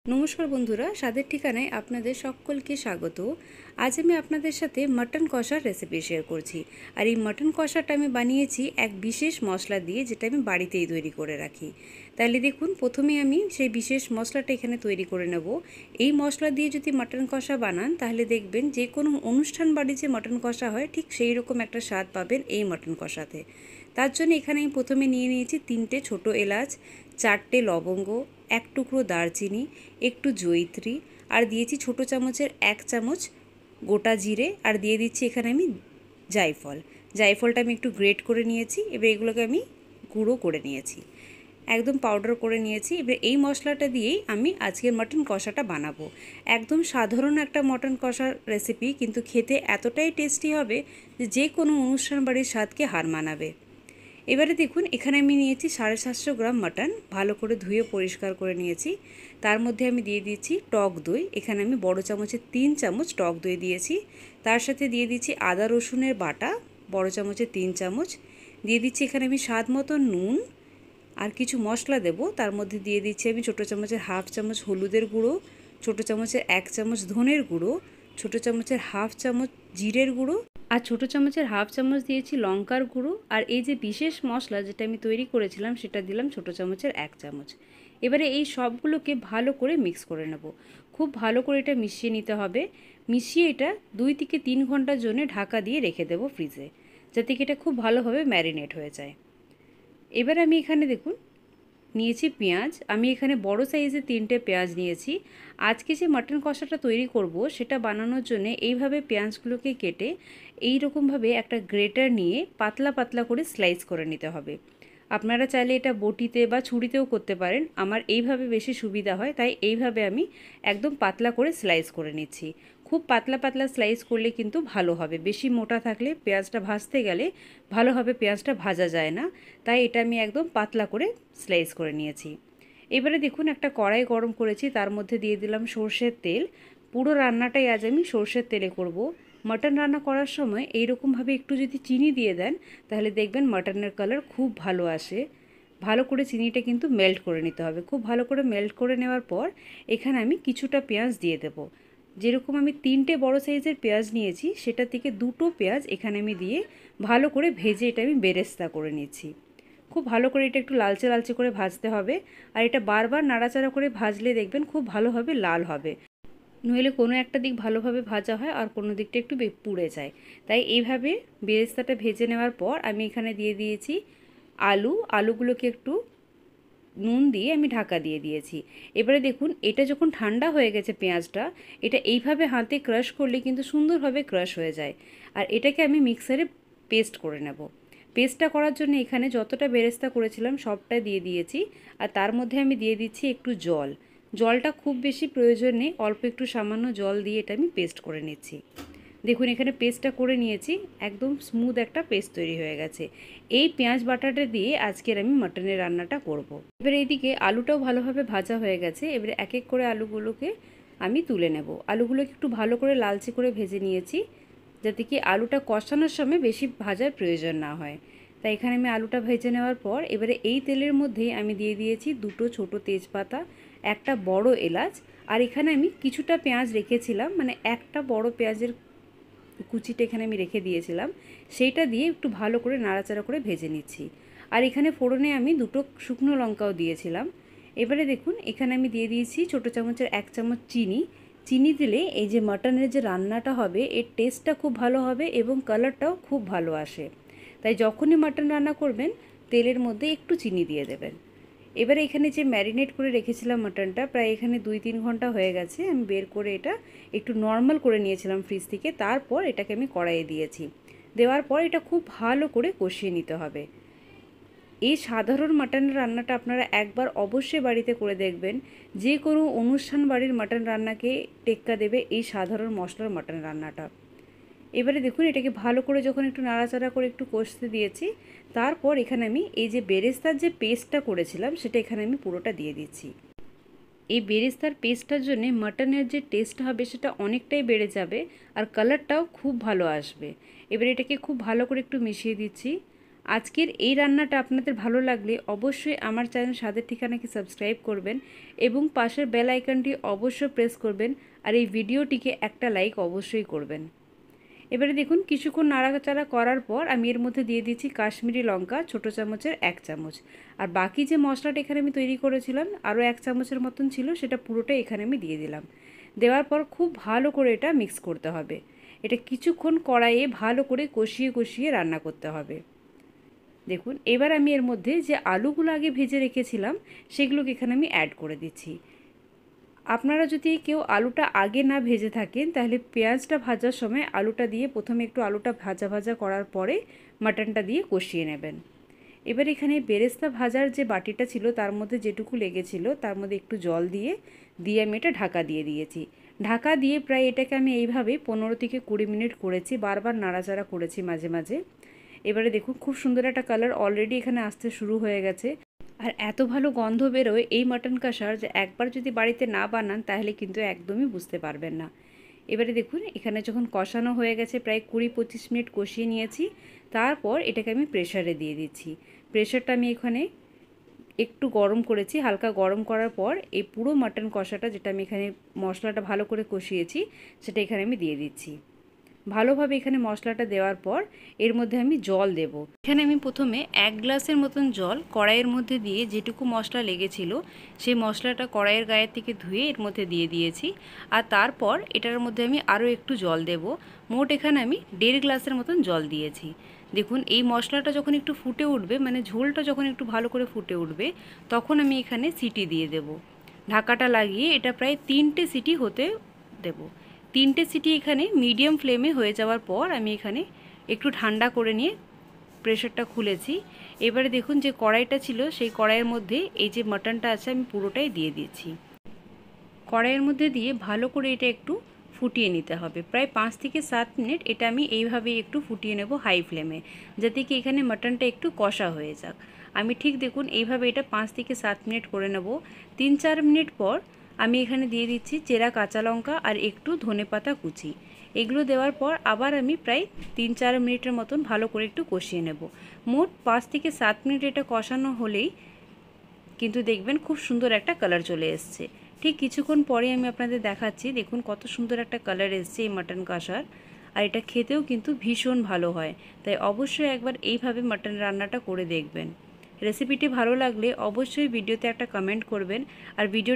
নমস্কার বন্ধুরা, স্বাদের ঠিকানায় আপনাদের সকলকে স্বাগত। আজ আমি আপনাদের সাথে মাটন কষার রেসিপি শেয়ার করছি। আর এই মাটন কষাটা আমি বানিয়েছি এক বিশেষ মশলা দিয়ে, যেটা আমি বাড়িতেই তৈরি করে রাখি। তাহলে দেখুন, প্রথমে আমি সেই বিশেষ মশলাটা এখানে তৈরি করে নেব। এই মশলা দিয়ে যদি মাটন কষা বানান, তাহলে দেখবেন যে কোনো অনুষ্ঠান বাড়ি যে মাটন কষা হয়, ঠিক সেই রকম একটা স্বাদ পাবেন এই মাটন কষাতে। তার জন্য এখানে আমি প্রথমে নিয়ে নিয়েছি 3টে ছোটো এলাচ, 4টে লবঙ্গ, এক টুকরো দারচিনি, একটু জয়িত্রী, আর দিয়েছি ছোটো চামচের 1 চামচ গোটা জিরে, আর দিয়ে দিচ্ছি এখানে আমি জায়ফল। জায়ফলটা আমি একটু গ্রেট করে নিয়েছি। এবার এগুলোকে আমি গুঁড়ো করে নিয়েছি, একদম পাউডার করে নিয়েছি। এবার এই মশলাটা দিয়েই আমি আজকের মাটন কষাটা বানাবো। একদম সাধারণ একটা মটন কষার রেসিপি, কিন্তু খেতে এতটাই টেস্টি হবে যে কোনো অনুষ্ঠান বাড়ির স্বাদকে হার মানাবে। এবারে দেখুন, এখানে আমি নিয়েছি 750 গ্রাম মাটন, ভালো করে ধুয়ে পরিষ্কার করে নিয়েছি। তার মধ্যে আমি দিয়ে দিয়েছি টক দই। এখানে আমি বড় চামচের 3 চামচ টক দই দিয়েছি। তার সাথে দিয়ে দিচ্ছি আদা রসুনের বাটা, বড় চামচের 3 চামচ। দিয়ে দিচ্ছি এখানে আমি স্বাদ মতো নুন, আর কিছু মশলা দেব। তার মধ্যে দিয়ে দিচ্ছি আমি ছোটো চামচের 1/2 চামচ হলুদের গুঁড়ো, ছোটো চামচের 1 চামচ ধনের গুঁড়ো, ছোটো চামচের 1/2 চামচ জিরের গুঁড়ো, আর ছোটো চামচের 1/2 চামচ দিয়েছি লঙ্কার গুঁড়ো। আর এই যে বিশেষ মশলা যেটা আমি তৈরি করেছিলাম, সেটা দিলাম ছোটো চামচের 1 চামচ। এবারে এই সবগুলোকে ভালো করে মিক্স করে নেব। খুব ভালো করে এটা মিশিয়ে নিতে হবে। মিশিয়ে এটা 2 থেকে 3 ঘন্টার জন্য ঢাকা দিয়ে রেখে দেবো ফ্রিজে, যাতে কি এটা খুব ভালোভাবে ম্যারিনেট হয়ে যায়। এবার আমি এখানে দেখুন নিয়েছি পেঁয়াজ। আমি এখানে বড় সাইজের 3টে পেঁয়াজ নিয়েছি। আজকে যে মাটন কষাটা তৈরি করব, সেটা বানানোর জন্য এইভাবে পেঁয়াজগুলোকে কেটে এই রকমভাবে একটা গ্রেটার নিয়ে পাতলা পাতলা করে স্লাইস করে নিতে হবে। আপনারা চাইলে এটা বটিতে বা ছুরিতেও করতে পারেন। আমার এইভাবে বেশি সুবিধা হয়, তাই এইভাবে আমি একদম পাতলা করে স্লাইস করে নিচ্ছি। খুব পাতলা পাতলা স্লাইস করলে কিন্তু ভালো হবে। বেশি মোটা থাকলে পেঁয়াজটা ভাজতে গেলে ভালোভাবে পেঁয়াজটা ভাজা যায় না, তাই এটা আমি একদম পাতলা করে স্লাইস করে নিয়েছি। এবারে দেখুন, একটা কড়াই গরম করেছি, তার মধ্যে দিয়ে দিলাম সর্ষের তেল। পুরো রান্নাটাই আজ আমি সর্ষের তেলে করব। মাটন রান্না করার সময় এইরকমভাবে একটু যদি চিনি দিয়ে দেন, তাহলে দেখবেন মাটনের কালার খুব ভালো আসে। ভালো করে চিনিটা কিন্তু মেল্ট করে নিতে হবে। খুব ভালো করে মেল্ট করে নেওয়ার পর এখানে আমি কিছুটা পেঁয়াজ দিয়ে দেব। যেরকম আমি 3টে বড় সাইজের পেঁয়াজ নিয়েছি, সেটা থেকে 2টো পেঁয়াজ এখানে আমি দিয়ে ভালো করে ভেজে এটা আমি বেরেস্তা করে নিচ্ছি। খুব ভালো করে এটা একটু লালচে লালচে করে ভাজতে হবে। আর এটা বারবার নাড়াচাড়া করে ভাজলে দেখবেন খুব ভালোভাবে লাল হবে। নইলে কোনো একটা দিক ভালোভাবে ভাজা হয় আর কোনো দিকটা একটু পুড়ে যায়। তাই এইভাবে বেরেস্তাটা ভেজে নেওয়ার পর আমি এখানে দিয়ে দিয়েছি আলুগুলোকে একটু নুন দিয়ে আমি ঢাকা দিয়ে দিয়েছি। এবারে দেখুন, এটা যখন ঠান্ডা হয়ে গেছে পেঁয়াজটা, এটা এইভাবে হাতে ক্রাশ করলে কিন্তু সুন্দরভাবে ক্রাশ হয়ে যায়। আর এটাকে আমি মিক্সারে পেস্ট করে নেব। পেস্টটা করার জন্য এখানে যতটা বেরেস্তা করেছিলাম সবটা দিয়ে দিয়েছি। আর তার মধ্যে আমি দিয়ে দিচ্ছি একটু জল। জলটা খুব বেশি প্রয়োজন নেই, অল্প একটু সামান্য জল দিয়ে এটা আমি পেস্ট করে নিচ্ছি। দেখুন, এখানে পেস্টটা করে নিয়েছি, একদম স্মুথ একটা পেস্ট তৈরি হয়ে গেছে। এই পেঁয়াজ বাটাটা দিয়ে আজকের আমি মাটনের রান্নাটা করব। এবার এইদিকে আলুটাও ভালোভাবে ভাজা হয়ে গেছে। এবারে এক এক করে আলুগুলোকে আমি তুলে নেব। আলুগুলোকে একটু ভালো করে লালচে করে ভেজে নিয়েছি, যাতে কি আলুটা কষানোর সময় বেশি ভাজার প্রয়োজন না হয়। তাই এখানে আমি আলুটা ভেজে নেওয়ার পর এবারে এই তেলের মধ্যেই আমি দিয়ে দিয়েছি 2টো ছোটো তেজপাতা, একটা বড় এলাচ, আর এখানে আমি কিছুটা পেঁয়াজ রেখেছিলাম, মানে একটা বড় পেঁয়াজের কুচিটা এখানে আমি রেখে দিয়েছিলাম, সেইটা দিয়ে একটু ভালো করে নাড়াচাড়া করে ভেজে নিচ্ছি। আর এখানে ফোড়নে আমি 2টো শুকনো লঙ্কাও দিয়েছিলাম। এবারে দেখুন, এখানে আমি দিয়ে দিয়েছি ছোটো চামচের 1 চামচ চিনি। চিনি দিলে এই যে মাটনের যে রান্নাটা হবে, এর টেস্টটা খুব ভালো হবে এবং কালারটাও খুব ভালো আসে। তাই যখনই মাটন রান্না করবেন, তেলের মধ্যে একটু চিনি দিয়ে দেবেন। এবারে এখানে যে ম্যারিনেট করে রেখেছিলাম মাটনটা, প্রায় এখানে 2-3 ঘন্টা হয়ে গেছে। আমি বের করে এটা একটু নর্মাল করে নিয়েছিলাম ফ্রিজ থেকে। তারপর এটাকে আমি কড়াইয়ে দিয়েছি। দেওয়ার পর এটা খুব ভালো করে কষিয়ে নিতে হবে। এই সাধারণ মাটনের রান্নাটা আপনারা একবার অবশ্যই বাড়িতে করে দেখবেন। যে কোনো অনুষ্ঠান বাড়ির মাটন রান্নাকে টেক্কা দেবে এই সাধারণ মশলার মাটন রান্নাটা। এবারে দেখুন, এটাকে ভালো করে যখন একটু নাড়াচাড়া করে একটু কষতে দিয়েছি, তারপর এখানে আমি এই যে বেরেস্তার যে পেস্টটা করেছিলাম, সেটা এখানে আমি পুরোটা দিয়ে দিচ্ছি। এই বেরেস্তার পেস্টটার জন্যে মাটনের যে টেস্ট হবে সেটা অনেকটাই বেড়ে যাবে, আর কালারটাও খুব ভালো আসবে। এবার এটাকে খুব ভালো করে একটু মিশিয়ে দিচ্ছি। আজকের এই রান্নাটা আপনাদের ভালো লাগলে অবশ্যই আমার চ্যানেল স্বাদের ঠিকানাকে সাবস্ক্রাইব করবেন এবং পাশের বেল আইকনটি অবশ্যই প্রেস করবেন আর এই ভিডিওটিকে একটা লাইক অবশ্যই করবেন। এবারে দেখুন কিছুক্ষণ নাড়াচাড়া করার পর আমি এর মধ্যে দিয়ে দিচ্ছি কাশ্মীরি লঙ্কা ছোটো চামচের 1 চামচ। আর বাকি যে মশলাটা এখানে আমি তৈরি করেছিলাম আরও 1 চামচের মতন ছিল, সেটা পুরোটাই এখানে আমি দিয়ে দিলাম। দেওয়ার পর খুব ভালো করে এটা মিক্স করতে হবে। এটা কিছুক্ষণ কড়াইয়ে ভালো করে কষিয়ে কষিয়ে রান্না করতে হবে। দেখুন এবার আমি এর মধ্যে যে আলুগুলো আগে ভেজে রেখেছিলাম সেগুলোকে এখানে আমি অ্যাড করে দিচ্ছি। আপনারা যদি কেউ আলুটা আগে না ভেজে থাকেন তাহলে পেঁয়াজটা ভাজার সময় আলুটা দিয়ে প্রথমে একটু আলুটা ভাজা ভাজা করার পরে মাটনটা দিয়ে কষিয়ে নেবেন। এবার এখানে বেরেস্তা ভাজার যে বাটিটা ছিল তার মধ্যে যেটুকু লেগেছিল তার মধ্যে একটু জল দিয়ে আমি এটা ঢাকা দিয়ে দিয়েছি। ঢাকা দিয়ে প্রায় এটাকে আমি এইভাবে 15 থেকে 20 মিনিট করেছি, বারবার নাড়াচাড়া করেছি মাঝে মাঝে। এবারে দেখুন খুব সুন্দর একটা কালার অলরেডি এখানে আসতে শুরু হয়ে গেছে। আর এত ভালো গন্ধ বেরোয় এই মাটন কষার যে একবার যদি বাড়িতে না বানান তাহলে কিন্তু একদমই বুঝতে পারবেন না। এবারে দেখুন এখানে যখন কষানো হয়ে গেছে প্রায় 20-25 মিনিট কষিয়ে নিয়েছি, তারপর এটাকে আমি প্রেসারে দিয়ে দিচ্ছি। প্রেসারটা আমি এখানে একটু গরম করেছি, হালকা গরম করার পর এই পুরো মাটন কষাটা যেটা আমি এখানে মশলাটা ভালো করে কষিয়েছি সেটা এখানে আমি দিয়ে দিচ্ছি। ভালোভাবে এখানে মশলাটা দেওয়ার পর এর মধ্যে আমি জল দেব। এখানে আমি প্রথমে 1 গ্লাসের মতন জল কড়াইয়ের মধ্যে দিয়ে যেটুকু মশলা লেগেছিল সেই মশলাটা কড়াইয়ের গায়ের থেকে ধুয়ে এর মধ্যে দিয়ে দিয়েছি। আর তারপর এটার মধ্যে আমি আরও একটু জল দেব। মোট এখানে আমি 1.5 গ্লাসের মতন জল দিয়েছি। দেখুন এই মশলাটা যখন একটু ফুটে উঠবে, মানে ঝোলটা যখন একটু ভালো করে ফুটে উঠবে, তখন আমি এখানে সিটি দিয়ে দেব। ঢাকাটা লাগিয়ে এটা প্রায় 3টে সিটি হতে দেব। 3টে সিটি এখানে মিডিয়াম ফ্লেমে হয়ে যাওয়ার পর আমি এখানে একটু ঠান্ডা করে নিয়ে প্রেসারটা খুলেছি। এবারে দেখুন যে কড়াইটা ছিল সেই কড়াইয়ের মধ্যে এই যে মাটনটা আছে আমি পুরোটাই দিয়ে দিয়েছি। কড়াইয়ের মধ্যে দিয়ে ভালো করে এটা একটু ফুটিয়ে নিতে হবে। প্রায় 5 থেকে 7 মিনিট এটা আমি এইভাবেই একটু ফুটিয়ে নেব হাই ফ্লেমে, যাতে কি এখানে মাটনটা একটু কষা হয়ে যাক। আমি ঠিক দেখুন এইভাবে এটা 5 থেকে 7 মিনিট করে নেব। 3-4 মিনিট পর আমি এখানে দিয়ে দিচ্ছি চেরা কাঁচা লঙ্কা আর একটু ধনেপাতা কুচি। এগুলো দেওয়ার পর আবার আমি প্রায় 3-4 মিনিটের মতন ভালো করে একটু কষিয়ে নেব। মোট 5 থেকে 7 মিনিট এটা কষানো হলেই কিন্তু দেখবেন খুব সুন্দর একটা কালার চলে এসছে। ঠিক কিছুক্ষণ পরে আমি আপনাদের দেখাচ্ছি, দেখুন কত সুন্দর একটা কালার এসছে এই মাটন কষার। আর এটা খেতেও কিন্তু ভীষণ ভালো হয়, তাই অবশ্যই একবার এইভাবে মাটন রান্নাটা করে দেখবেন। রেসিপিটি ভালো লাগলে অবশ্যই ভিডিওতে একটা কমেন্ট করবেন আর ভিডিও